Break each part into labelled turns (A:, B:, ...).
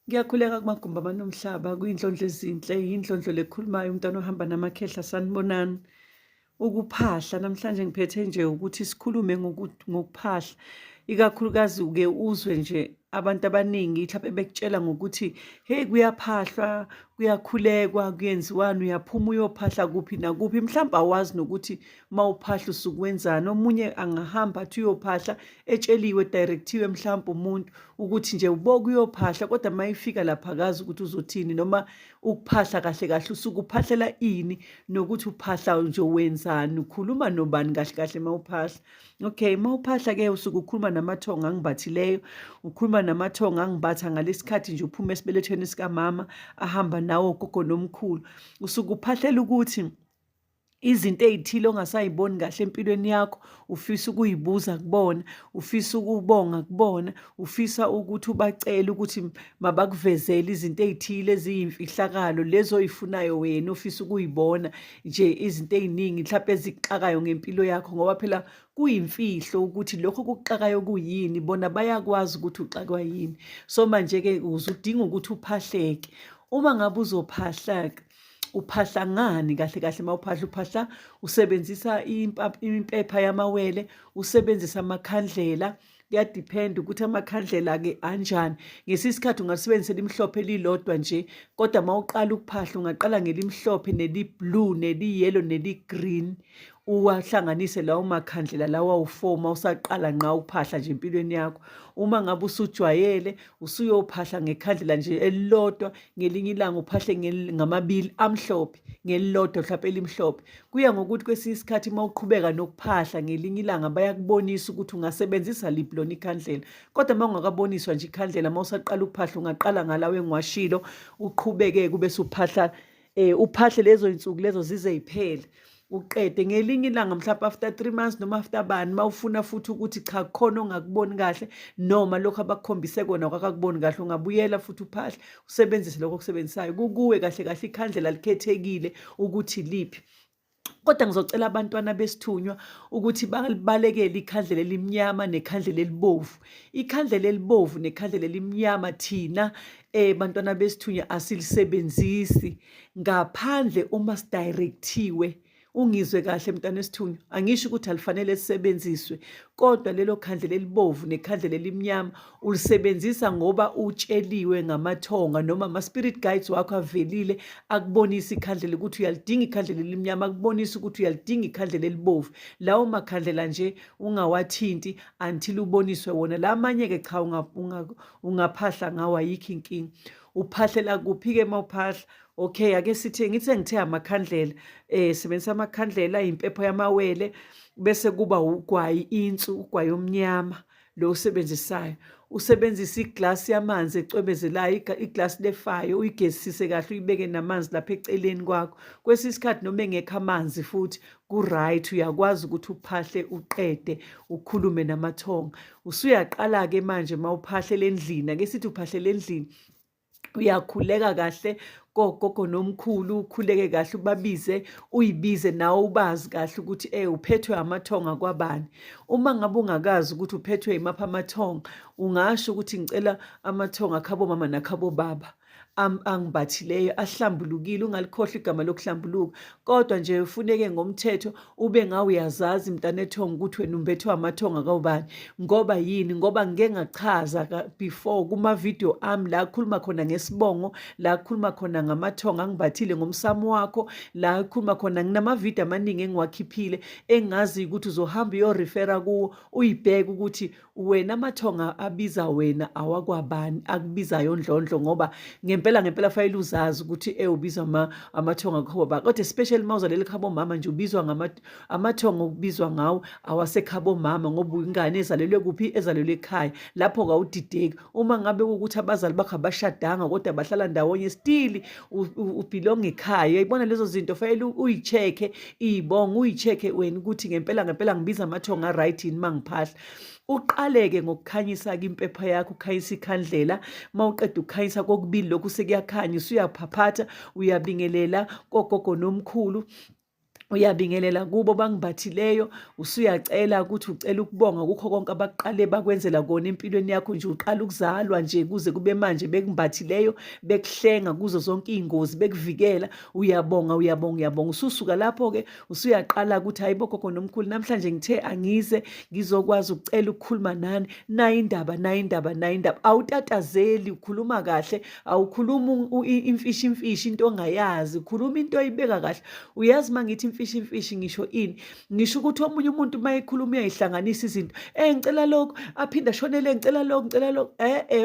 A: Ngiyakhuleka kuMagumbi amaNomhlaba, kuyinhlondlo ezinhle, yindlondlo lekhulumayo, umntwana ohamba namakhehla, sanibonani. Ukuphahla namhlanje ngiphethe nje ukuthi sikhulume ngokuphahla, ikakhulukazi-ke uzwe nje abantu abaningi mhlawumbe bekutshela ngokuthi hey kuyaphahlwa, kuyakhulekwa, kuyenziwani, uyaphuma uyophahla kuphi nakuphi. Mhlawumbe awazi nokuthi uma uphahla usuke wenzani. Omunye angahamba athi uyophahla etsheliwe, directhiwe mhlawumbe umuntu ukuthi nje uboke uyophahla, kodwa uma ifika lapha akazi ukuthi uzothini, noma ukuphahla kahle kahle usuke uphahlela ini, nokuthi uphahla nje wenzani, ukhuluma nobani kahle kahle uma uphahla. Okay, uma uphahla-ke usuke ukhuluma namathongo angibathileyo, ukhuluma namathongo angibatha ngalesikhathi nje uphuma esibelethweni sikamama ahamba nawo ugogo nomkhulu. Usuke uphahlela ukuthi izinto ey'thile ongasay'boni kahle empilweni yakho ufisa ukuyibuza kubona, ufisa ukubonga kubona, ufisa ukuthi ubacele ukuthi mabakuvezele izinto ey'thile eziyimfihlakalo lezo oy'funayo wena ofisa ukuy'bona nje, izinto ey'ningi mhlampe ezikuxakayo ngempilo yakho, ngoba phela kuyimfihlo ukuthi lokho okukuxakayo kuyini, bona bayakwazi ukuthi uxakwa yini. So manje-ke uzudinga ukuthi uphahleke. Uma ngabe uzophahla-ke uphahla ngani kahle kahle uma uphahla usebenzisa impepha yamawele, usebenzisa amakhandlela. Kuyadiphenda ukuthi amakhandlela-ke anjani. Ngesinye isikhathi ungalisebenzisela elimhlophe elilodwa nje, kodwa uma uqala ukuphahla ungaqala ngelimhlophe, neli-blue, neli-yellow, neli-green. Uwahlanganise lawo makhandlela lawo awu-4 uma usaqala ngqa uphahla nje empilweni yakho. Uma ngabe usujwayele usuyophahla ngekhandlela nje elilodwa, ngelinye ilanga uphahle ngamabili amhlophe, ngelilodwa mhlawumpe elimhlophe. Kuya ngokuthi kwesinye isikhathi uma uqhubeka nokuphahla ngelinye ilanga bayakubonisa ukuthi ungasebenzisa liphi lona ikhandlela. Kodwa uma ungakaboniswa nje ikhandlela, uma usaqala ukuphahla ungaqala ngalawo engiwashilo, uqhubeke kube usuphahla uphahle lezo y'nsuku lezo zize y'phele. Uqede ngelinye ilanga mhlawumpe after 3 months noma after bani, uma ufuna futhi ukuthi cha kukhona ongakuboni kahle, noma lokhu abakukhombise kona akakuboni kahle, ungabuyela futhi uphahle usebenzise lokho okusebenzisayo. Kukuwe kahle kahle ikhandlela likhethekile ukuthi liphi. Kodwa ngizocela abantwana besithunywa ukuthi balibalekele ikhandlela elimnyama nekhandlela elibovu. Ikhandlela elibovu nekhandlela elimnyama thina bantwana besithunywa asilisebenzisi ngaphandle uma sidirecthiwe. Ungizwe kahle mntwana wesithunywa, angisho ukuthi alifanele lisebenziswe, kodwa lelo khandlela elibovu nekhandlela elimnyama ulisebenzisa ngoba utsheliwe ngamathonga noma ama-spirit guides wakho avelile akubonisa ikhandlela ukuthi uyalidinga ikhandlela elimnyama, akubonisa ukuthi uyalidinga ikhandlela elibovu. Lawo makhandlela nje ungawathinti until uboniswe wona. La manye-ke cha, ungaphahla ngawo, ayikho inkinga. Uphahlela kuphi-ke uma uphahla? Okay, ake ngithi ngithe amakhandlela, sebenzisa amakhandlela impepho yamawele, bese kuba ugwayi insu, ugwayi omnyama lo usebenzisayo. Usebenzisa iglasi yamanzi ecwebezelayo, iglasi lefayo, uyigezisise kahle, uyibeke namanzi lapha eceleni kwakho. Kwesinye isikhathi noma engekho amanzi futhi ku-right, uyakwazi ukuthi uphahle uqede ukhulume namathonga. Usuyaqala-ke manje uma uphahlela endlini, ake sithi uphahlela endlini, uyakhuleka kahle kogogo nomkhulu, ukhuleke kahle, ubabize, uyibize nawe ubazi kahle ukuthi uphethwe amathonga kwabani. Uma ngabe ungakazi ukuthi uphethwe yimaphi amathonga, ungasho ukuthi ngicela amathonga akhabo mama nakhabo baba angibathileyo ahlambulukile. Ungalikhohlwa igama lokuhlambuluka, kodwa nje ufuneke ngomthetho ube ngawe uyazazi mntanethonga ukuthi wena umbethwe amathonga kawubani. Ngoba yini? Ngoba ngike ngachaza before kuma-video ami la khuluma khona ngesibongo, la khuluma khona ngamathonga angibathile ngomsamo wakho, la khuluma khona nginamavidiyo amaningi engiwakhiphile engaziyo ukuthi uzohamba uyorifera kuwo uyibheke ukuthi wena amathonga abiza wena awakwabani, akubizayo ndlondlo, ngoba ngempela fanele uzazi ukuthi ubizwa amathonga khabo baba. Kodwa especially uma uzalele khabo mama nje ubizwa amathonga okubizwa ngawo awasekhabo mama, ngoba ingane ezalelwe kuphi? Ezalelwe ekhaya. Lapho kawudideki. Uma ngabe kuwukuthi abazali bakho abashadanga kodwa bahlala ndawonye, still ubelong ekhaya. Uyayibona lezo zinto fanele uyi-check-e ibongo, uyi-check-e wena ukuthi ngempela ngibiza amathonga right yini mangiphahla. Uqaleke ngokukhanyisa-ke impepho yakho, ukhanyisa ikhandlela. Uma uqeda ukukhanyisa kokubili lokhu sekuyakhanya, usuyaphaphatha, uyabingelela kogogo nomkhulu. uyabingelela kubo bangibathileyo, usuyacela ukuthi ucela ukubonga kukho konke abakuqale bakwenzela kona empilweni yakho nje. Uqala ukuzalwa nje kuze kube manje bekumbathileyo, bekuhlenga kuzo zonke iy'ngozi, bekuvikela. Uyabonga, uyabonga, uyabonga. Ususuka lapho-ke usuyaqala ukuthi hayi bo gogo nomkhulu, namhlanje ngithe angize ngizokwazi ukucela ukukhuluma nani. Nayi indaba, nayi indaba, nayi indaba. Awutatazeli, ukhuluma kahle, awukhulumi imfishi into ongayazi, ukhuluma into oyibeka kahle. Uyazi uma ngithi imfishi ngisho ini? Ngisho ukuthi omunye umuntu uma ekhuluma uyayihlanganisa izinto. Ngicela lokhu, aphinde ashonele, ngicela lokhu, ngicela lokhu.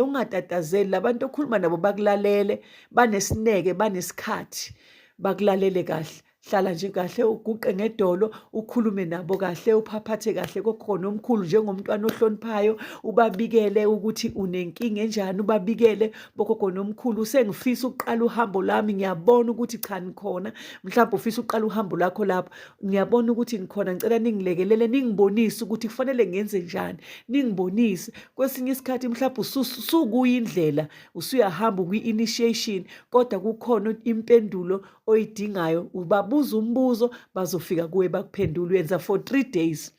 A: Ungatatazeli, labantu okhuluma nabo bakulalele, banesineke, banesikhathi, bakulalele kahle. Hlala nje kahle, uguqe ngedolo, ukhulume nabo kahle, uphaphathe kahle kokhona omkhulu njengomntwana ohloniphayo. Ubabikele ukuthi unenkinga enjani, ubabikele bokhona omkhulu, sengifisa ukuqala uhambo lami, ngiyabona ukuthi cha nikhona. Mhlawumbe ufisa ukuqala uhambo lakho lapho, ngiyabona ukuthi nikhona, ngicela ningilekelele, ningibonise ukuthi kufanele ngenze njani, ningibonise. Kwesinye isikhathi mhlawumbe usukuyo indlela, usuyahamba kwi-initiation, kodwa kukhona impendulo oyidingayo. Ubabuza umbuzo, bazofika kuwe bakuphendule. Wenza for 3 days.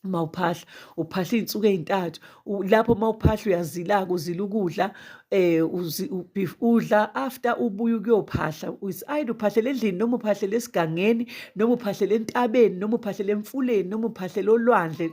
A: Mawuphahla uphahla iy'nsuku ey'ntathu. Lapho mawuphahla uyazila-ke, uzila ukudla udla after ubuye ukuyophahla. It's either uphahlele endlini, noma uphahlele esigangeni, noma uphahlele entabeni, noma uphahlele emfuleni, noma uphahlele olwandle.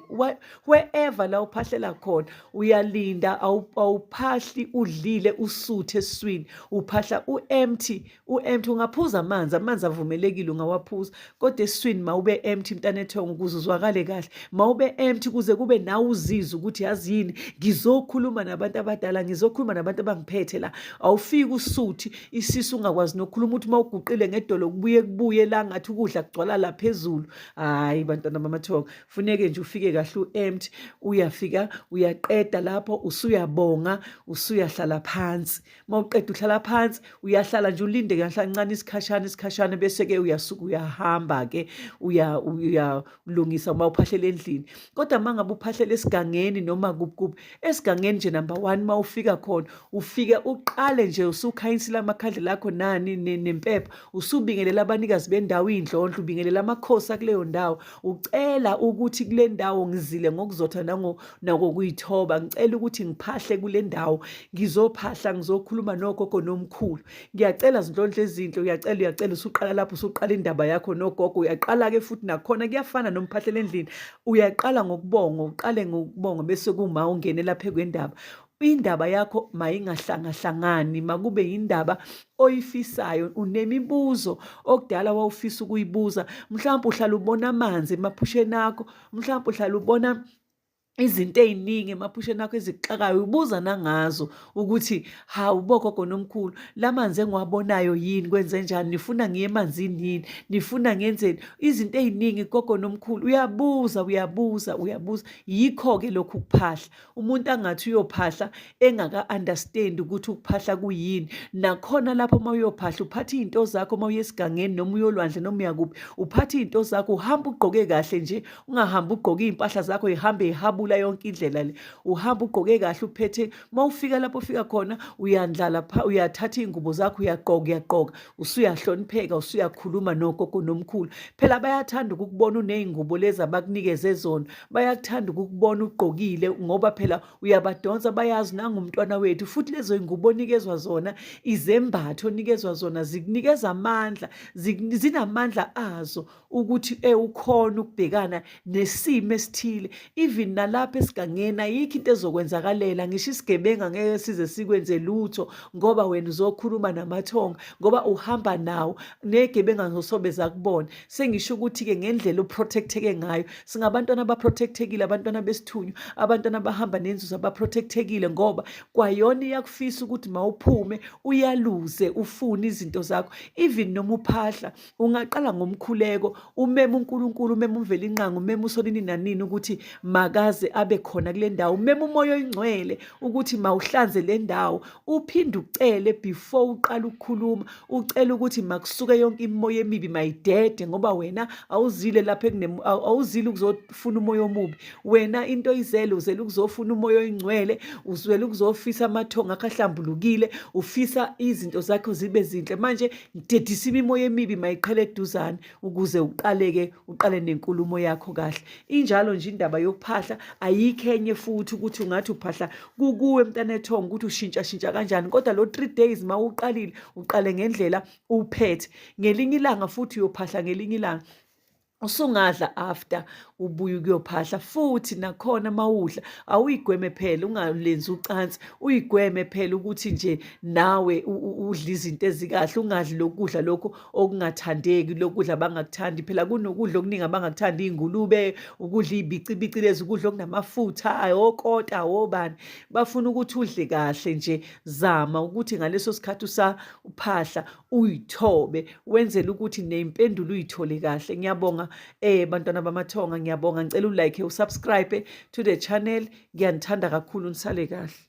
A: Wherever la uphahlela khona, uyalinda, awuphahli udlile usuthe esiswini. Uphahla u-empty. Ungaphuza amanzi avumelekile, ungawaphuza, kodwa esiswini mawube empty mntanethongo, ukuze uzwakale kahle. Mawube empty kuze kube nawe uzizwe ukuthi yazi yini, ngizokhuluma nabantu abadala, ngizokhuluma nabantu abangiphethe la. Awufiki usuthi isisu ungakwazi nokukhuluma, ukuthi mawuguqile ngedolo kubuye la ngathi ukudla kugcwala la phezulu. Hayi bantwana bamathongo, funeke nje ufike kahle u-empty. Uyafika uyaqeda lapho, usuyabonga, usuyahlala phansi. Mawuqeda uhlala phansi, uyahlala nje ulinde kancane isikhashana, bese-ke uyasuka uyahamba-ke uyalungisa mawuphahlela endlini. Kodwa uma ngabe uphahlela esigangeni noma kuphi, esigangeni nje number 1, uma ufika khona, ufike uqale nje usukhanyisela amakhandlela akho nani nempepha, usubingelela abanikazi bendawo, iy'ndlondlo, ubingelela amakhosi akuleyo ndawo. Ucela ukuthi kule ndawo ngizile ngokuzotha nangokuyithoba, ngicela ukuthi ngiphahle kule ndawo, ngizophahla, ngizokhuluma nogogo nomkhulu. Ngiyacela zindlondlo ezinhle, uyacela, usuqala lapho, usuqala indaba yakho nogogo. Uyaqala-ke futhi nakhona kuyafana nomphahlela endlini, uyaqala ngokubonga, uqale ngokubonga, bese kuma ungene lapha kwendaba. Indaba yakho mayingahlangahlangani, makube indaba oyifisayo, unemibuzo okudala wawufisa ukuyibuza. Mhlawumbe uhlala ubona amanzi emaphusheni akho, mhlawumbe uhlala ubona izinto ey'ningi emaphusheni akho ezikuxakayo. Ubuza nangazo ukuthi hawu bogogo nomkhulu, la manzi engiwabonayo yini, kwenze njani, nifuna ngiye emanzini yini, nifuna ngenzeni? Izinto ey'ningi gogo nomkhulu, uyabuza. Yikho-ke lokhu ukuphahla. Umuntu angathi uyophahla engaka-understand ukuthi ukuphahla kuyini. Nakhona lapho uma uyophahla, uphatha iy'nto zakho, uma uye esigangeni noma uyolwandle noma uyakuphi, uphatha iy'nto zakho, uhamba ugqoke kahle nje, ungahambi ugqoke iy'mpahla zakho yihambe yihabula yonke indlela le. Uhamba ugqoke kahle, uphethe, uma ufika lapho ufika khona, uyandlala uyathatha iy'ngubo zakho, uyagqoka, usuyahlonipheka, usuyakhuluma nogogo nomkhulu. Phela bayathanda ukukubona uney'ngubo lezi abakunikeze zona, bayakuthanda ukukubona ugqokile, ngoba phela uyabadonsa, bayazi nangumntwana wethu. Futhi lezo y'ngubo onikezwa zona, izembatho onikezwa zona, zikunikeza amandla, zinamandla azo ukuthi ukhona ukubhekana nesimo esithile. Even nalapha esigangeni ayikho into ezokwenzakalela, ngisho isigebenga ngeke size sikwenze lutho, ngoba wena uzokhuluma namathonga, ngoba uhamba nawo, negebenga ngosobe zakubona. Sengisho ukuthi-ke ngendlela uprotecteke ngayo, singabantwana abaprotectekile, abantwana besithunywa, abantwana abahamba nenzuzo abaprotectekile, ngoba kwayona iyakufisa ukuthi mawuphume uyaluze, ufune izinto zakho. Even noma uphahla, ungaqala ngomkhuleko, umeme uNkulunkulu, umeme umveli inqangi, umeme uSolini nanini ukuthi makaze ukuze abe khona kule ndawo. Mema umoya oyingcwele ukuthi mawuhlanze le ndawo, uphinde ucele before uqala ukukhuluma, ucele ukuthi makusuke yonke imimoya emibi mayidede, ngoba wena awuzile lapha awuzile ukuzofuna umoya omubi. Wena into izele uzele ukuzofuna umoya oyingcwele, uzwele ukuzofisa amathongo akho ahlambulukile, ufisa izinto zakho zibe zinhle. Manje dedisa imimoya emibi mayiqhele eduzane ukuze uqale nenkulumo yakho kahle. Injalo nje indaba yokuphahla, ayikho enye futhi ukuthi ungathi uphahla kukuwe mntanethongo ukuthi ushintsha kanjani, kodwa lo 3 days mawuqalile uqale ngendlela uphethe. Ngelinye ilanga futhi uyophahla ngelinye ilanga, usungadla after ubuye ukuyophahla. Futhi nakhona mawudla awuyigweme phela ungalenzi ucansi, uyigweme phela ukuthi nje nawe udle izinto ezikahle, ungadli lokudla lokhu okungathandeki, lokudla abangakuthandi. Phela kunokudla okuningi abangakuthandi, iy'ngulube, ukudla iy'bicibici lezi, ukudla okunamafutha, okota, obani. Bafuna ukuthi udle kahle nje. Zama ukuthi ngaleso sikhathi usaphahla uyithobe, wenzele ukuthi ney'mpendulo uyithole kahle. Ngiyabonga bantwana bamathonga, ngiyabonga. Ngicela ulike, usubscribe to the channel. Ngiyanithanda kakhulu, nisale kahle.